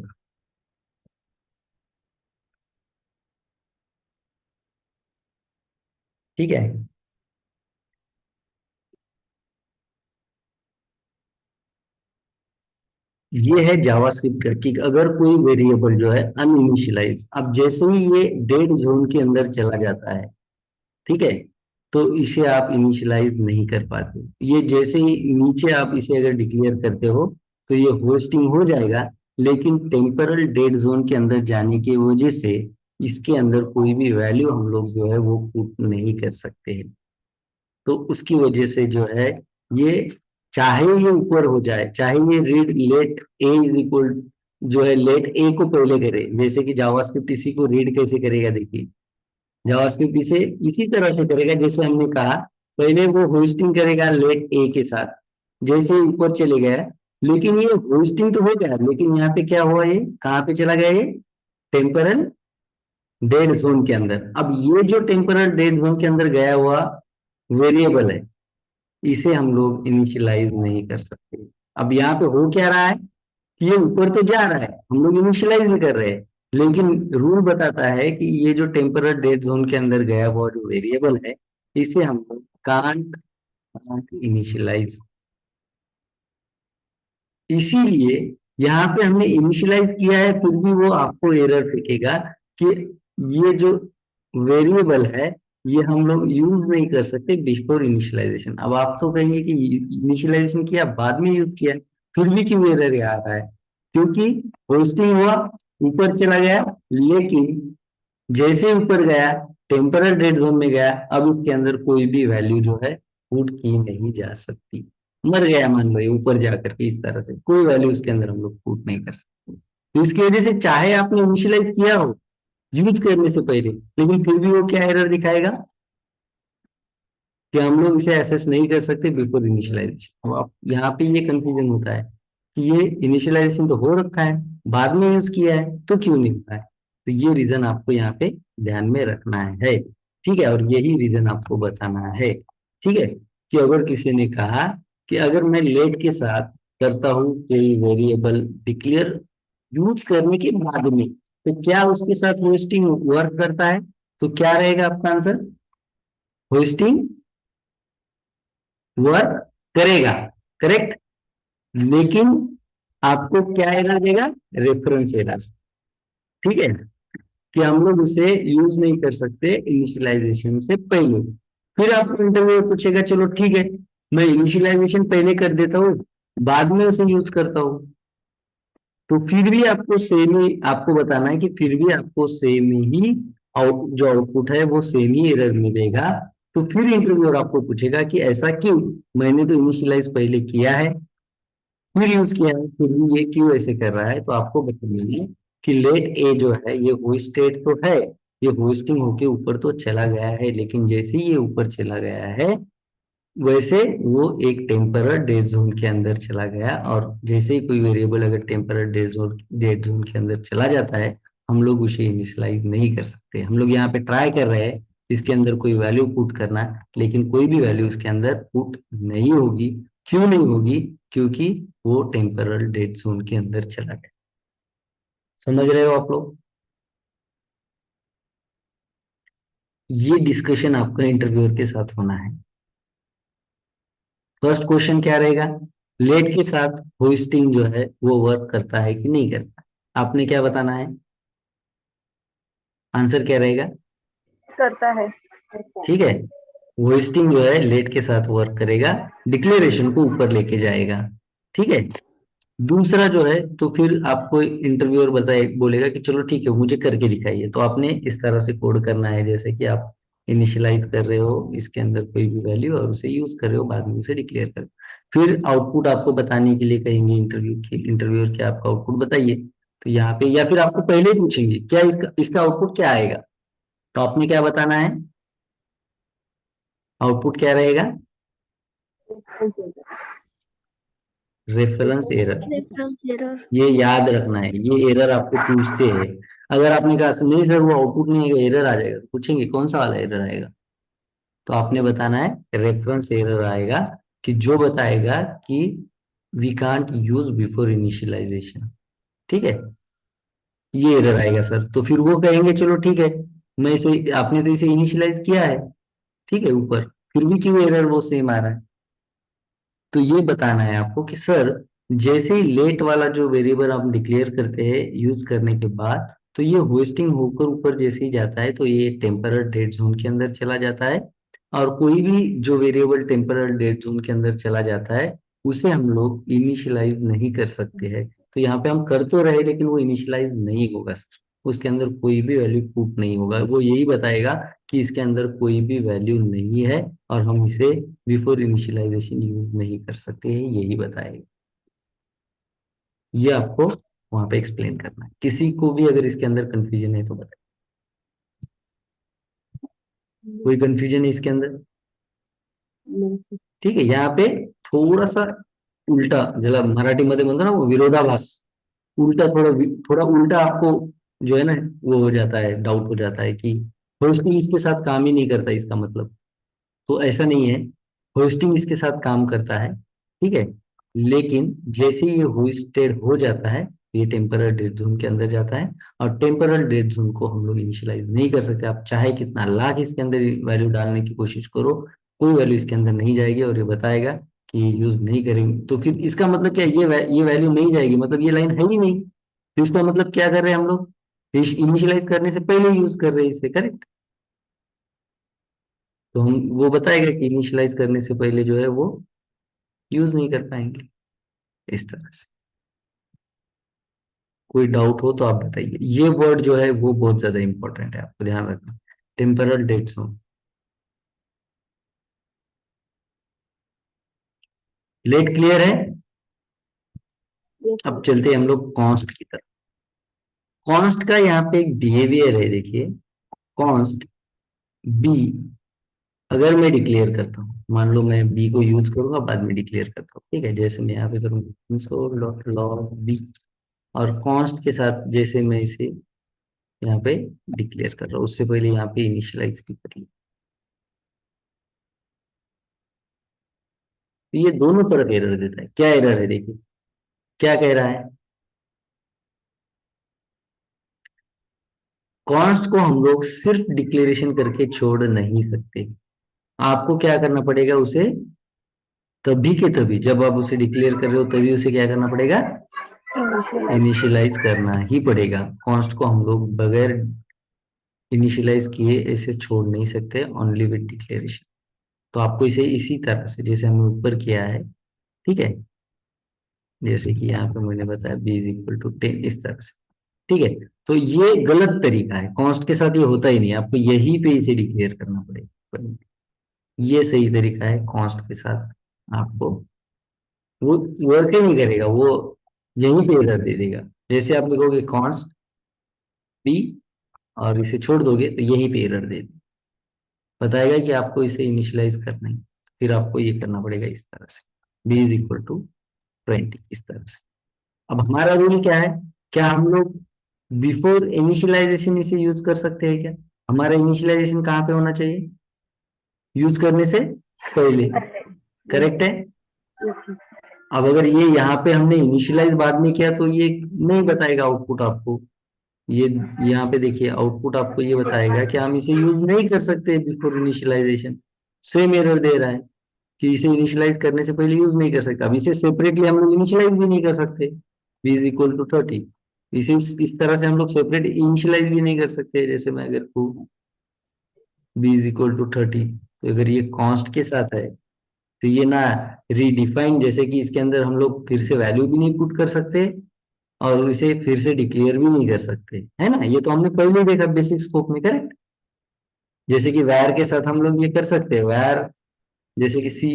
ठीक है। ये है जावास्क्रिप्ट का कि अगर कोई वेरिएबल जो है अनइनिशियलाइज, अब जैसे ही ये डेड जोन के अंदर चला जाता है, ठीक है, तो इसे आप इनिशियलाइज नहीं कर पाते। ये जैसे ही नीचे आप इसे अगर डिक्लेयर करते हो तो ये होस्टिंग हो जाएगा, लेकिन टेम्परल डेड जोन के अंदर जाने की वजह से इसके अंदर कोई भी वैल्यू हम लोग जो है वो पुट नहीं कर सकते हैं। तो उसकी वजह से जो है ये, चाहे ये ऊपर हो जाए, चाहे ये read let A is equal, जो है लेट ए को पहले करे, जैसे कि जावास्क्रिप्ट इसी को रीड कैसे करेगा देखिए। जावास्क्रिप्ट इसे इसी तरह से करेगा जैसे हमने कहा, पहले वो होस्टिंग करेगा लेट ए के साथ, जैसे ही ऊपर चले गया, लेकिन ये होस्टिंग तो हो गया, लेकिन यहाँ पे क्या हुआ, ये कहाँ पे चला गया, ये टेम्परल डेड जोन के अंदर। अब ये जो टेम्परल डेड जोन के अंदर गया हुआ वेरिएबल है, इसे हम लोग इनिशियलाइज नहीं कर सकते। अब यहाँ पे हो क्या रहा है कि ये ऊपर तो जा रहा है, हम लोग इनिशियलाइज भी कर रहे हैं, लेकिन रूल बताता है कि ये जो टेम्परल डेड जोन के अंदर गया हुआ जो वेरिएबल है, इसे हम लोग कांट इनिशियलाइज। इसीलिए यहाँ पे हमने इनिशियलाइज किया है, फिर भी वो आपको एरर फेंकेगा कि ये जो वेरिएबल है ये हम लोग यूज नहीं कर सकते बिफोर इनिशियलाइजेशन। अब आप तो कहेंगे कि इनिशियलाइजेशन किया बाद में यूज किया, फिर भी क्यों एरर आ रहा है? क्योंकि होस्टिंग हुआ, ऊपर चला गया, लेकिन जैसे ही ऊपर गया, टेम्परल डेड जोन में गया, अब उसके अंदर कोई भी वैल्यू जो है पुट की नहीं जा सकती। मर गया मान लो ये ऊपर जाकर के, इस तरह से कोई वैल्यू उसके अंदर हम लोग पुट नहीं कर सकते। तो इसकी वजह से चाहे आपने इनिशियलाइज किया हो यूज करने से पहले, लेकिन फिर भी वो क्या एरर दिखाएगा कि हम लोग इसे एसेस नहीं कर सकते बिफोर इनिशियलाइजेशन। अब आप यहाँ पे ये कंफ्यूजन होता है कि ये इनिशियलाइजेशन तो हो रखा है, बाद में यूज किया है, तो क्यों नहीं हुआ है? तो ये रीजन आपको यहाँ पे ध्यान में रखना है, ठीक है, और यही रीजन आपको बताना है, ठीक है। कि अगर किसी ने कहा कि अगर मैं लेट के साथ करता हूँ कोई वेरिएबल डिक्लेयर यूज करने के बाद में, तो क्या उसके साथ होस्टिंग वर्क करता है? तो क्या रहेगा आपका आंसर? होस्टिंग वर्क करेगा, करेक्ट। लेकिन आपको क्या एरर देगा? रेफरेंस एरर, ठीक है, कि हम लोग उसे यूज नहीं कर सकते इनिशियलाइजेशन से पहले। फिर आपको इंटरव्यू पूछेगा, चलो ठीक है, मैं इनिशियलाइजेशन पहले कर देता हूँ, बाद में उसे यूज करता हूँ, तो फिर भी आपको सेम ही आपको बताना है कि फिर भी आपको सेम ही जो आउटपुट है वो सेम ही एरर मिलेगा। तो फिर इंटरव्यूअर आपको पूछेगा कि ऐसा क्यों, मैंने तो इनिशियलाइज पहले किया है, फिर यूज किया है, फिर भी ये क्यों ऐसे कर रहा है? तो आपको बताना है कि लेट ए जो है ये होस्टेड तो है, ये होस्टिंग होके ऊपर तो चला गया है, लेकिन जैसे ही ये ऊपर चला गया है, वैसे वो एक टेम्परर डेड जोन के अंदर चला गया, और जैसे ही कोई वेरिएबल अगर टेम्परर डेड जोन के अंदर चला जाता है, हम लोग उसे इनिशियलाइज नहीं कर सकते। हम लोग यहाँ पे ट्राई कर रहे हैं इसके अंदर कोई वैल्यू पुट करना, लेकिन कोई भी वैल्यू इसके अंदर पुट नहीं होगी। क्यों नहीं होगी? क्योंकि वो टेम्परल डेड जोन के अंदर चला गया। समझ रहे हो आप लोग? ये डिस्कशन आपका इंटरव्यूअर के साथ होना है। फर्स्ट क्वेश्चन क्या रहेगा? लेट के साथ होस्टिंग जो है वो वर्क करता है कि नहीं करता? आपने क्या बताना है? आंसर क्या रहेगा? करता है। ठीक है, होस्टिंग जो है लेट के साथ वर्क करेगा, डिक्लेरेशन को ऊपर लेके जाएगा, ठीक है। दूसरा जो है, तो फिर आपको इंटरव्यूअर बताए बोलेगा कि चलो ठीक है मुझे करके दिखाइए, तो आपने इस तरह से कोड करना है जैसे कि आप इनिशियलाइज कर रहे हो इसके अंदर कोई भी वैल्यू और उसे यूज कर रहे हो, बाद में उसे डिक्लेयर कर। फिर आउटपुट आपको बताने के लिए कहेंगे इंटरव्यूअर क्या आपका आउटपुट बताइए। तो यहाँ पे या फिर आपको पहले ही पूछेंगे क्या इसका इसका आउटपुट क्या आएगा, तो आपने क्या बताना है? आउटपुट क्या रहेगा? Reference error. Reference error. ये याद रखना है, ये एरर आपको पूछते हैं। अगर आपने कहा नहीं सर वो आउटपुट नहीं आएगा, एरर आ जाएगा, तो पूछेंगे कौन सा वाला एरर आएगा, तो आपने बताना है रेफरेंस एरर आएगा, कि जो बताएगा कि we can't use before initialization, ठीक है, ये एरर आएगा सर। तो फिर वो कहेंगे चलो ठीक है, मैं इसे आपने तो इसे इनिशियलाइज किया है, ठीक है, ऊपर, फिर भी क्यों एरर वो सेम आ रहा है? तो ये बताना है आपको कि सर जैसे ही लेट वाला जो वेरिएबल हम डिक्लेयर करते हैं यूज करने के बाद, तो ये होस्टिंग होकर ऊपर जैसे ही जाता है तो ये टेम्परर डेड जोन के अंदर चला जाता है। और कोई भी जो वेरिएबल टेम्परर डेड जोन के अंदर चला जाता है उसे हम लोग इनिशियलाइज नहीं कर सकते हैं। तो यहाँ पे हम कर तो रहे लेकिन वो इनिशियलाइज नहीं होगा सर, उसके अंदर कोई भी वैल्यू पुट नहीं होगा, वो यही बताएगा कि इसके अंदर कोई भी वैल्यू नहीं है और हम इसे बिफोर इनिशियलाइजेशन यूज नहीं कर सकते हैं, यही बताएगा। ये आपको वहां पे एक्सप्लेन करना है। किसी को भी अगर इसके अंदर कंफ्यूजन है तो बताइए। कोई कंफ्यूजन है इसके अंदर? नहीं सर। ठीक है, यहाँ पे थोड़ा सा उल्टा, ज्यादा मराठीमध्ये म्हणतो ना वो विरोधाभास, उल्टा, थोड़ा उल्टा आपको जो है ना वो हो जाता है, डाउट हो जाता है कि होस्टिंग इसके साथ काम ही नहीं करता इसका मतलब। तो ऐसा नहीं है, होस्टिंग इसके साथ काम करता है, ठीक है, लेकिन जैसे ये होस्टेड हो जाता है ये टेम्परर डेड जोन के अंदर जाता है। और टेम्परर डेड जोन को हम लोग इनिशियलाइज नहीं कर सकते, आप चाहे कितना लाख इसके अंदर वैल्यू डालने की कोशिश करो, कोई वैल्यू इसके अंदर नहीं जाएगी और ये बताएगा कि यूज नहीं करेंगे। तो फिर इसका मतलब क्या है? ये वैल्यू नहीं जाएगी, मतलब ये लाइन है ही नहीं। तो इसका मतलब क्या कर रहे हैं हम लोग? इनिशियलाइज करने से पहले यूज कर रहे हैं इसे, करेक्ट? तो हम वो बताएगा कि इनिशियलाइज करने से पहले जो है वो यूज नहीं कर पाएंगे, इस तरह से। कोई डाउट हो तो आप बताइए। ये वर्ड जो है वो बहुत ज्यादा इंपॉर्टेंट है, आपको ध्यान रखना, टेम्परल डेट्स हो। लेट क्लियर है? Yes sir. अब चलते हैं हम लोग कॉन्स्ट की तरफ। कॉन्स्ट का यहाँ पे एक बिहेवियर है, देखिए, कॉन्स्ट बी अगर मैं डिक्लेयर करता हूँ, मान लो मैं बी को यूज करूंगा बाद में डिक्लेयर करता हूँ, ठीक है, जैसे मैं यहाँ पे करूंगा लॉग बी, और कॉन्स्ट के साथ जैसे मैं इसे यहाँ पे डिक्लेयर कर रहा हूँ, उससे पहले यहाँ पे इनिशियलाइज भी कर लिया, तो ये दोनों तरफ एरर देता है। क्या एरर है देखिए, क्या कह रहा है? कॉन्स्ट को हम लोग सिर्फ डिक्लेरेशन करके छोड़ नहीं सकते, आपको क्या करना पड़ेगा उसे, तभी के तभी जब आप उसे डिक्लेयर कर रहे हो तभी उसे क्या करना पड़ेगा, इनिशियलाइज। इनिशियलाइज करना ही पड़ेगा। कॉन्स्ट को हम लोग बगैर इनिशियलाइज किए ऐसे छोड़ नहीं सकते, ओनली विद डिक्लेरेशन। तो आपको इसे इसी तरह से जैसे हमने ऊपर किया है, ठीक है, जैसे कि यहाँ पे मैंने बताया बी इज इक्वल टू 10, इस तरह से, ठीक है। तो ये गलत तरीका है, कॉन्स्ट के साथ ये होता ही नहीं, आपको यहीं पे इसे डिक्लेयर करना पड़ेगा। ये सही तरीका है कॉन्स्ट के साथ, आपको वो वर्क ही नहीं करेगा, वो यहीं पे एरर दे देगा। जैसे आप लिखोगे कॉन्स्ट बी और इसे छोड़ दोगे तो यहीं पे एरर दे देगा, बताएगा कि आपको इसे इनिशियलाइज करना है, फिर आपको ये करना पड़ेगा इस तरह से, बी इज इक्वल टू 20, इस तरह से। अब हमारा रूल क्या है? क्या हम लोग बिफोर इनिशियलाइजेशन इसे यूज कर सकते हैं क्या? हमारा इनिशियलाइजेशन कहाँ पे होना चाहिए? यूज करने से पहले, करेक्ट है? Yes sir. अब अगर ये यहाँ पे हमने इनिशियलाइज बाद में किया तो ये नहीं बताएगा आउटपुट आपको। ये यहाँ पे देखिए आउटपुट आपको ये बताएगा कि हम इसे यूज नहीं कर सकते बिफोर इनिशियलाइजेशन। सेम एरर दे रहा है कि इसे इनिशियलाइज करने से पहले यूज नहीं कर सकते। अब इसे सेपरेटली हम लोग इनिशियलाइज भी नहीं कर सकते, बी इज इक्वल टू 30, इसे इस तरह से हम लोग सेपरेट इनिशियलाइज भी नहीं कर सकते। जैसे मैं अगर बी इज इक्वल टू 30, तो अगर ये कॉन्स्ट के साथ है तो ये ना रीडिफाइन, जैसे कि इसके अंदर हम लोग फिर से वैल्यू भी नहीं पुट कर सकते और इसे फिर से डिक्लेयर भी नहीं कर सकते, है ना? ये तो हमने पहले ही देखा बेसिक स्कोप में, करेक्ट? जैसे कि वैर के साथ हम लोग ये कर सकते हैं, वैर जैसे कि सी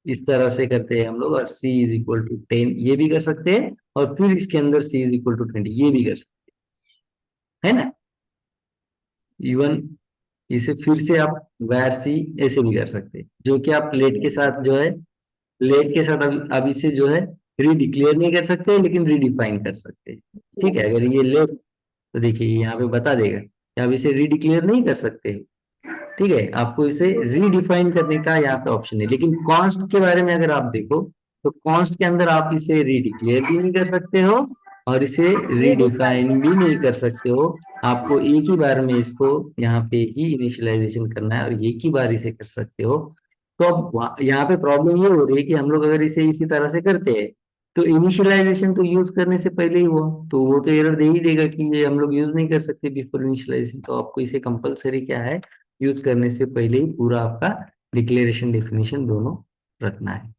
इस तरह से करते हैं हम लोग, और सी इज इक्वल टू 10 ये भी कर सकते हैं, और फिर इसके अंदर सी इज इक्वल टू 20 ये भी कर सकते हैं, है ना? इवन इसे फिर से आप वैर सी ऐसे भी कर सकते हैं, जो कि आप लेट के साथ जो है, लेट के साथ अब इसे जो है रीडिक्लेयर नहीं कर सकते लेकिन रीडिफाइन कर सकते हैं, ठीक है। अगर ये लेट, तो देखिए यहाँ पे बता देगा कि आप इसे रीडिक्लेयर नहीं कर सकते, ठीक है, आपको इसे रीडिफाइन करने का यहाँ पे ऑप्शन है। लेकिन कॉन्स्ट के बारे में अगर आप देखो तो कॉन्स्ट के अंदर आप इसे रीडिक्लेयर भी नहीं कर सकते हो और इसे रीडिफाइन भी नहीं कर सकते हो। आपको एक ही बार में इसको यहाँ पे ही इनिशियलाइजेशन करना है और एक ही बार इसे कर सकते हो। तो अब यहाँ पे प्रॉब्लम ये हो रही है कि हम लोग अगर इसे इसी तरह से करते हैं तो इनिशियलाइजेशन तो यूज करने से पहले ही हुआ, तो वो तो एरर दे ही देगा कि ये हम लोग यूज नहीं कर सकते बिफोर इनिशियलाइजेशन। तो आपको इसे कंपलसरी क्या है, यूज करने से पहले ही पूरा आपका डिक्लेरेशन डेफिनेशन दोनों रखना है।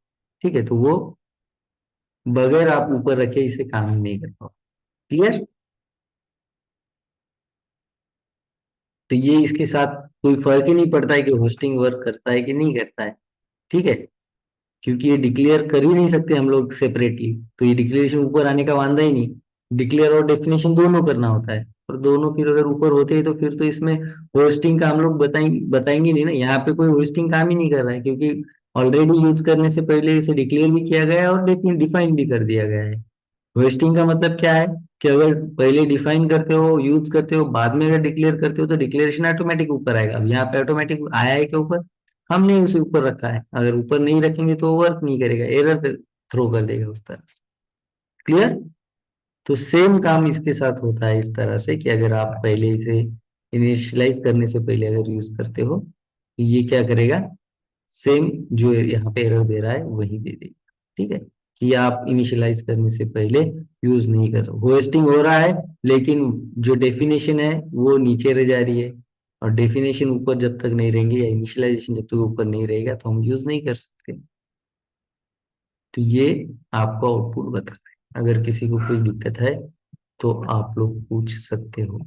ठीक है, तो वो बगैर आप ऊपर रखे इसे काम ही नहीं कर पाओ। क्लियर? तो ये इसके साथ कोई फर्क ही नहीं पड़ता है कि होस्टिंग वर्क करता है कि नहीं करता है। ठीक है, क्योंकि ये डिक्लेयर कर ही नहीं सकते हम लोग सेपरेटली, तो ये डिक्लेरेशन ऊपर आने का वांदा ही नहीं। डिक्लेयर और डेफिनेशन दोनों करना होता है, और दोनों फिर अगर ऊपर होते हैं तो फिर तो इसमें होस्टिंग का हम लोग बताएंगे नहीं ना। यहाँ पे कोई होस्टिंग काम ही नहीं कर रहा है, क्योंकि ऑलरेडी यूज करने से पहले इसे डिक्लेयर भी किया गया है और डिफाइन भी कर दिया गया है। वेस्टिंग का मतलब क्या है कि अगर पहले डिफाइन करते हो, यूज करते हो, बाद में अगर डिक्लेयर करते हो तो डिक्लेरेशन ऑटोमेटिक ऊपर आएगा। अब यहाँ पे ऑटोमेटिक आया है क्या ऊपर? हमने उसे ऊपर रखा है, अगर ऊपर नहीं रखेंगे तो वर्क नहीं करेगा, एरर थ्रो कर देगा उस तरह से। क्लियर? तो सेम काम इसके साथ होता है इस तरह से कि अगर आप पहले इसे इनिशियलाइज करने से पहले अगर यूज करते हो तो ये क्या करेगा, सेम जो यहाँ पे एरर दे रहा है वही दे देगा। ठीक है, कि आप इनिशियलाइज करने से पहले यूज नहीं कर रहे, होस्टिंग हो रहा है लेकिन जो डेफिनेशन है वो नीचे रह जा रही है, और डेफिनेशन ऊपर जब तक नहीं रहेंगे या इनिशियलाइजेशन जब तक ऊपर नहीं रहेगा तो हम यूज नहीं कर सकते। तो ये आपका आउटपुट बता रहा है। अगर किसी को कोई दिक्कत है तो आप लोग पूछ सकते हो।